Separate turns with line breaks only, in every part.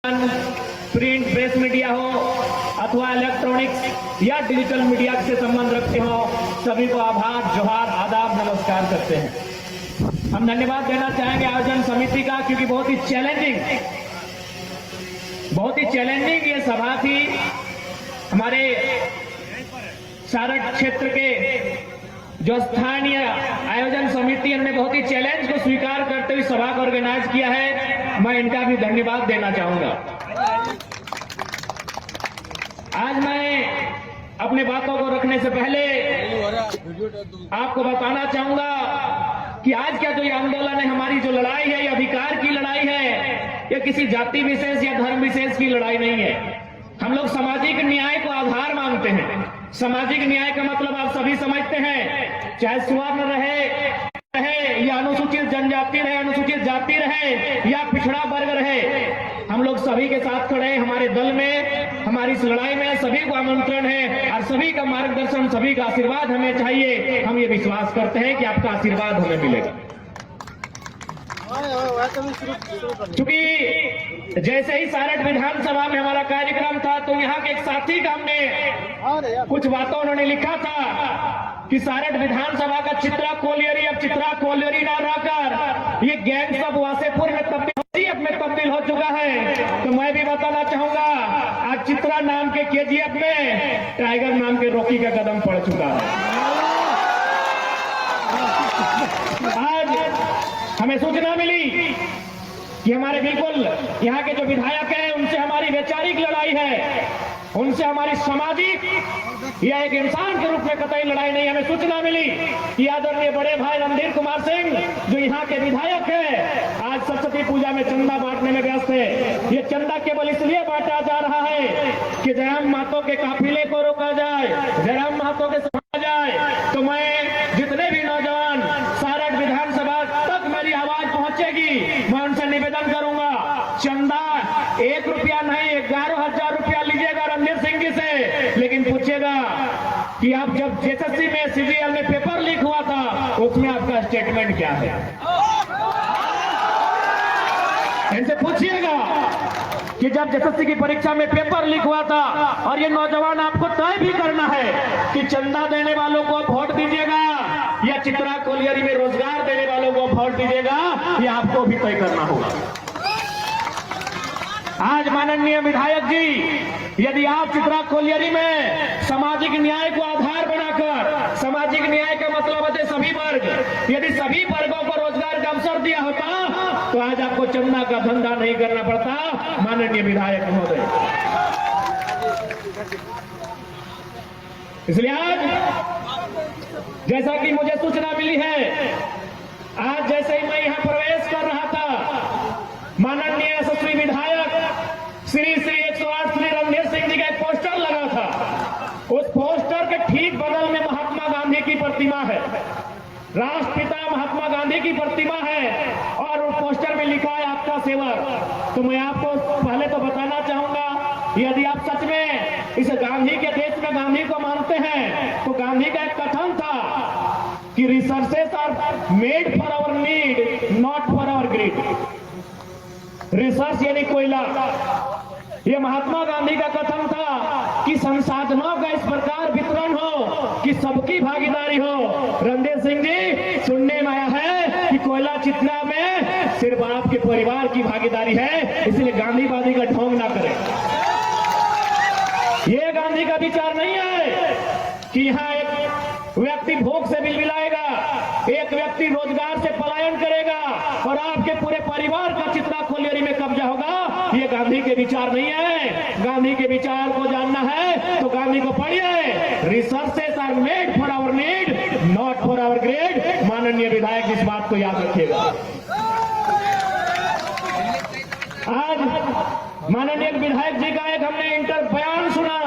Print press media हो अथवा electronics या डिजिटल मीडिया से संबंध रखते हो, सभी को आभार, जोहार, आदाब, नमस्कार करते हैं। हम धन्यवाद देना चाहेंगे आयोजन समिति का, क्योंकि बहुत ही चैलेंजिंग ये सभा थी। हमारे सारठ क्षेत्र के जो स्थानीय आयोजन समिति ने बहुत ही चैलेंज को स्वीकार करते हुए सभा को ऑर्गेनाइज किया है, मैं इनका भी धन्यवाद देना चाहूंगा। आज मैं अपने बातों को रखने से पहले आपको बताना चाहूंगा कि आज का जो ये आंदोलन है, हमारी जो लड़ाई है, ये अधिकार की लड़ाई है, ये किसी जाति विशेष या धर्म विशेष की लड़ाई नहीं है। हम लोग सामाजिक न्याय को आधार मानते हैं। सामाजिक न्याय का मतलब आप सभी समझते हैं, चाहे स्वर्ण रहे या अनुसूचित जनजाति रहे, अनुसूचित जाति रहे या पिछड़ा वर्ग रहे, हम लोग सभी के साथ खड़े हैं। हमारे दल में, हमारी इस लड़ाई में सभी को आमंत्रण है और सभी का मार्गदर्शन, सभी का आशीर्वाद हमें चाहिए। हम ये विश्वास करते हैं कि आपका आशीर्वाद हमें मिलेगा। क्योंकि जैसे ही सारठ विधानसभा में हमारा कार्यक्रम था, तो यहाँ के एक साथी का हमने कुछ बातों उन्होंने लिखा था कि सारठ विधानसभा का चित्रा कोलियरी अब चित्रा कोलियरी ना रहकर ये गैंग्स ऑफ वासेपुर में तब्दील हो चुका है। तो मैं भी बताना चाहूंगा, आज चित्रा नाम के केजीएफ में टाइगर नाम के रॉकी का कदम पड़ चुका है। आज हमें सूचना मिली कि हमारे बिल्कुल यहाँ के जो विधायक हैं, उनसे हमारी वैचारिक लड़ाई है, उनसे हमारी सामाजिक या एक इंसान के रूप में कतई लड़ाई नहीं। हमें सूचना मिली कि आदरणीय बड़े भाई रणधीर कुमार सिंह, जो यहाँ के विधायक हैं, आज सरस्वती पूजा में चंदा बांटने में व्यस्त है। ये चंदा केवल इसलिए बांटा जा रहा है कि जयराम महतो के काफिले को रोका जाए, जयराम महतो के समझा जाए। तो मैं जितने भी नौजवान सारठ विधानसभा तक मेरी आवाज पहुंचेगी, मैं उनसे निवेदन करूंगा, चंदा 1 रुपया नहीं 11,000 रुपया लीजिएगा रणधीर सिंह जी से, लेकिन पूछिएगा कि आप जब एसएससी में सीजीएल में पेपर लीक हुआ था, उसमें आपका स्टेटमेंट क्या है। इनसे पूछिएगा कि जब एसएससी की परीक्षा में पेपर लीक हुआ था, और ये नौजवान आपको तय भी करना है कि चंदा देने वालों को वोट दीजिएगा या चित्रा कोलियरी में रोजगार देने वालों को वोट दीजिएगा, ये आपको भी तय करना होगा। आज माननीय विधायक जी, यदि आप चित्रा कोलियरी में सामाजिक न्याय को आधार बनाकर, सामाजिक न्याय का मतलब होते सभी वर्ग, यदि सभी वर्गों को रोजगार का अवसर दिया होता, तो आज आपको चंदा का धंधा नहीं करना पड़ता। माननीय विधायक महोदय, इसलिए आज जैसा कि मुझे सूचना मिली है, आज जैसे ही मैं यहां प्रवेश कर रहा था, माननीय यशस्वी विधायक श्री 108 श्री रणधीर सिंह जी का एक पोस्टर लगा था। उस पोस्टर के ठीक बगल में महात्मा गांधी की प्रतिमा है, राष्ट्रपिता महात्मा गांधी की प्रतिमा है, और उस पोस्टर में लिखा है आपका सेवक। तो मैं आपको पहले तो बताना चाहूंगा, यदि आप सच में इस गांधी के देश में गांधी को मानते हैं, तो गांधी का एक कथन था कि resources are made for our need, not for our greed. Research यानी कोयला, ये महात्मा गांधी का कथन था कि संसाधनों का इस प्रकार वितरण हो कि सबकी भागीदारी हो। रणधीर सिंह जी, सुनने में आया है कि कोयला चित्रा में सिर्फ आपके परिवार की भागीदारी है, इसलिए गांधीवादी का ढोंग ना करें। ये गांधी का विचार नहीं है कि यहाँ एक व्यक्ति भूख से बिलबिलाएगा, एक व्यक्ति रोजगार से पलायन करेगा और आपके पूरे परिवार का चित्रा कोलियरी में कब्जा होगा। ये गांधी के विचार नहीं है। गांधी के विचार को जानना है तो गांधी को पढ़िए। Resources are made for our need, not for our grade. माननीय विधायक इस बात को याद रखिएगा। आज माननीय विधायक जी का एक हमने इंटर बयान सुना,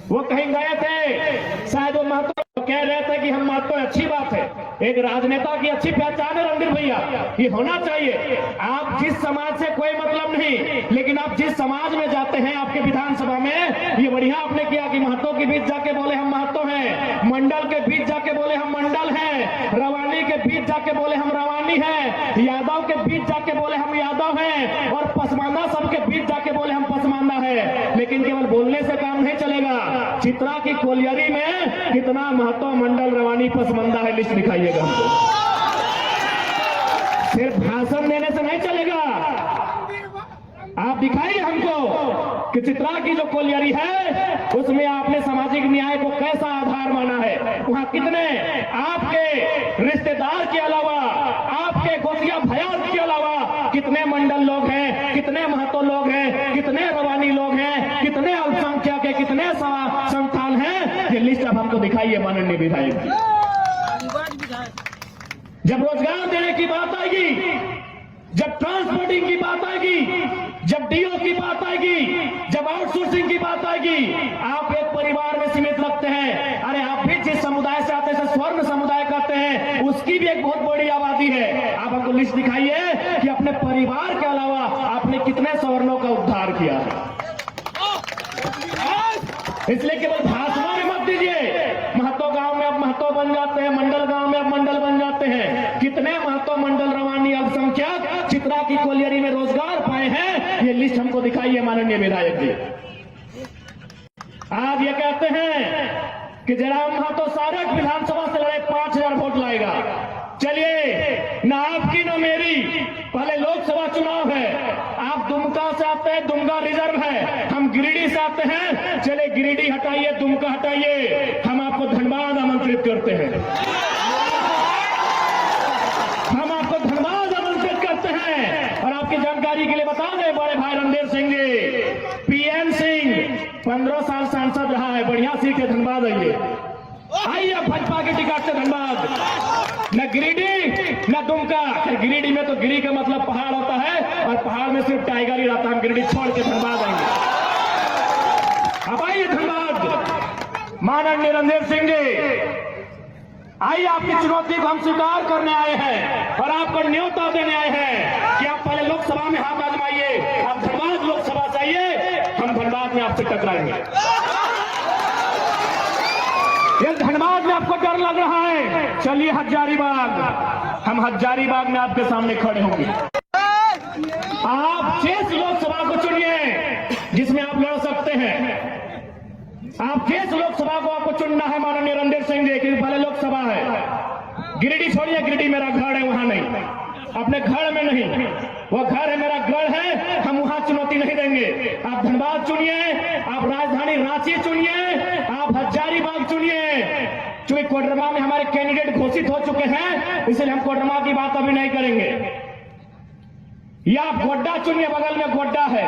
वो कहीं गए थे, शायद वो महतो कह रहे थे कि हम महतो, अच्छी बात है, एक राजनेता की अच्छी पहचान है रणधीर भैया, ये होना चाहिए। आप जिस समाज से कोई मतलब नहीं, लेकिन आप जिस समाज में जाते हैं, आपके विधानसभा में, ये बढ़िया आपने किया कि महतो के बीच जाके बोले हम महतो हैं, मंडल के बीच जाके बोले हम मंडल हैं, रवानी के बीच जाके बोले हम रवानी हैं, यादव के बीच जाके बोले हम यादव हैं, और पसमानदा सबके बीच जाके बोले हम पसमानदा है, लेकिन केवल बोलने से काम नहीं चलेगा। चित्रा की कोलियरी में कितना महतो मंडल रवानी पसमानदा है, लिस्ट दिखाइएगा हमको। सिर्फ भाषण देने से नहीं चलेगा, आप दिखाइए हमको कि चित्रा की जो कोलियरी है उसमें आपने सामाजिक न्याय को कैसा आधार माना है। वहां कितने आपके रिश्तेदार के अलावा, आपके गोतिया भयात के अलावा कितने मंडल लोग हैं, कितने महतो लोग हैं, कितने रवानी लोग हैं, कितने अल्पसंख्यक के, कितने संस्थान हैं। ये लिस्ट अब हमको दिखाइए माननीय विधायक। जब रोजगार देने की बात आएगी, जब ट्रांसपोर्टिंग की बात आएगी, जब डीओ की बात आएगी, जब आउटसोर्सिंग की बात आएगी, आप एक परिवार में सीमित रखते हैं। अरे आप भी जिस समुदाय से आते हैं, स्वर्ण समुदाय कहते हैं, उसकी भी एक बहुत बड़ी आबादी है। आप हमको लिस्ट दिखाइए कि अपने परिवार के अलावा आपने कितने सवर्णों का उद्धार किया है। इसलिए केवल भाषणों में मत दीजिए। महतो गांव में अब महतो बन जाते हैं, मंडल गांव में अब मंडल बन जाते हैं। कितने महतो मंडल रवानी अल्पसंख्यक चित्रा की कोलियरी में रोजगार पाए हैं, ये लिस्ट हमको दिखाइए माननीय विधायक जी। आज ये कहते हैं कि जयराम महतो सारक विधानसभा से लड़े 5000 वोट लाएगा। चलिए, ना आपकी ना मेरी, पहले लोकसभा चुनाव है। आप दुमका से आते हैं, दुमका रिजर्व है। हम गिरिडीह से आते हैं, चले गिरिडीह हटाइए, दुमका हटाइए, हम आपको धनबाद आमंत्रित करते हैं। हम आपको धनबाद आमंत्रित करते हैं। और आपकी जानकारी के लिए बता दें, बड़े भाई रणधीर सिंह जी, पीएन सिंह 15 साल सांसद रहा है, बढ़िया सीट है, धनबाद आइए। आइए भाजपा की टिकट से धनबाद, न गिरिडीह न दुमका। गिरिडीह में तो गिरी का मतलब पहाड़ होता है, और पहाड़ में सिर्फ टाइगर ही रहता है। हम गिरिडीह छोड़ के धनबाद आएंगे। अब आइए धनबाद, माननीय रणधीर सिंह जी, आइए आपकी चुनौती को हम स्वीकार करने आए हैं और आपको न्योता देने आए हैं कि आप पहले लोकसभा में हाथ आजमाइए। आप धनबाद लोकसभा से आइए, हम धनबाद में आपसे टकराएंगे। ये धनबाद में आपको डर लग रहा है, चलिए हजारीबाग, हम हजारीबाग में आपके सामने खड़े होंगे। आप जिस लोकसभा को चुनिए जिसमें आप लड़ सकते हैं, आप जिस लोकसभा को आपको चुनना है माननीय रणधीर सिंह जी, क्योंकि पहले लोकसभा है। गिरिडीह छोड़िए, गिरिडीह मेरा घर है, वहां नहीं, अपने घर में नहीं, वो घर है मेरा गढ़ है, हम वहां चुनौती नहीं देंगे। आप धनबाद चुनिए, आप राजधानी रांची चुनिए, आप हजारीबाग चुनिए। चूंकि कोडरमा में हमारे कैंडिडेट घोषित हो चुके हैं, इसलिए हम कोडरमा की बात अभी नहीं करेंगे। या आप गोड्डा चुनिए, बगल में गोड्डा है,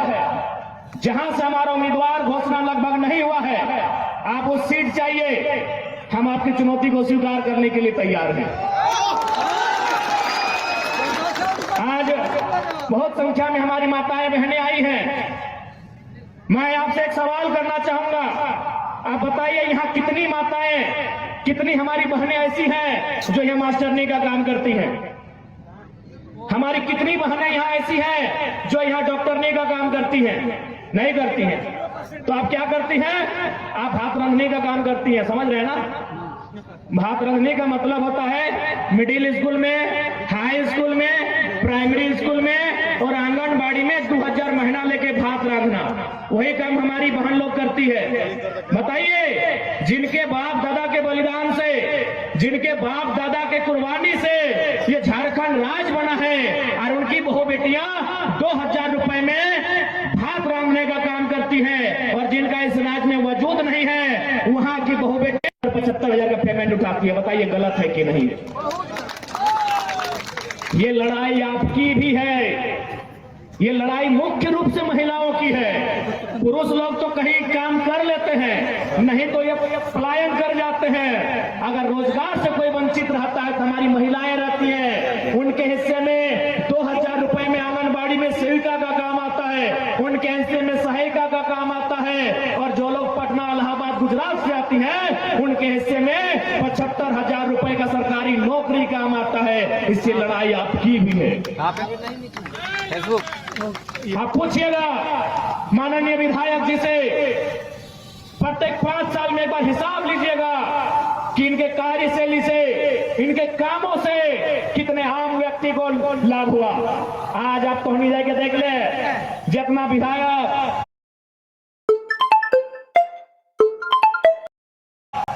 जहां से हमारा उम्मीदवार घोषणा लगभग नहीं हुआ है। आप उस सीट चाहिए, हम आपकी चुनौती को स्वीकार करने के लिए तैयार हैं। आज बहुत संख्या में हमारी माताएं बहनें आई हैं। मैं आपसे एक सवाल करना चाहूंगा, आप बताइए यहाँ कितनी माताएं, कितनी हमारी बहनें ऐसी हैं जो यहाँ मास्टरनी का काम करती हैं? हमारी कितनी बहनें यहाँ ऐसी हैं जो यहाँ डॉक्टरनी का काम करती हैं? नहीं करती हैं। तो आप क्या करती हैं? आप हाथ रंगने का काम करती हैं, समझ रहे हैं ना? हाथ रंगने का मतलब होता है मिडिल स्कूल में, हाई स्कूल में, प्राइमरी स्कूल में और आंगनबाड़ी में 2000 महीना लेके भात रंगना, वही काम हमारी बहन लोग करती है। बताइए, जिनके बाप दादा के बलिदान से, जिनके बाप दादा के कुर्बानी से ये झारखंड राज बना है, और उनकी बहू बेटियां 2000 रुपए में भात रंगने का काम करती है, और जिनका इस राज में वजूद नहीं है, वहां की बहू बेटी 75,000 का पेमेंट उठाती है। बताइए गलत है कि नहीं? ये लड़ाई आपकी भी है, ये लड़ाई मुख्य रूप से महिलाओं की है। पुरुष लोग तो कहीं काम कर लेते हैं, नहीं तो ये पलायन कर जाते हैं। अगर रोजगार से कोई वंचित रहता है तो हमारी महिलाएं रहती हैं, उनके हिस्से में 2000 रुपए में आंगनबाड़ी में सेविका का काम आता है, उनके हिस्से में सहायिका का काम आता है, और जो लोग पटना, इलाहाबाद, गुजरात से आती हैं, उनके हिस्से में 75,000 रुपए का सरकारी नौकरी काम आता है। इससे लड़ाई आपकी भी है। आप पूछिएगा माननीय विधायक जी से, प्रत्येक 5 साल में एक बार हिसाब लीजिएगा कि इनके कार्यशैली से, इनके कामों से कितने आम व्यक्ति शक्ति को लाभ हुआ। आज आप तो नहीं जाके देख ले, जितना विधायक,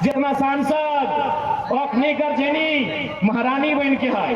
जितना सांसद, अखनी कर जेनी महारानी बन के है।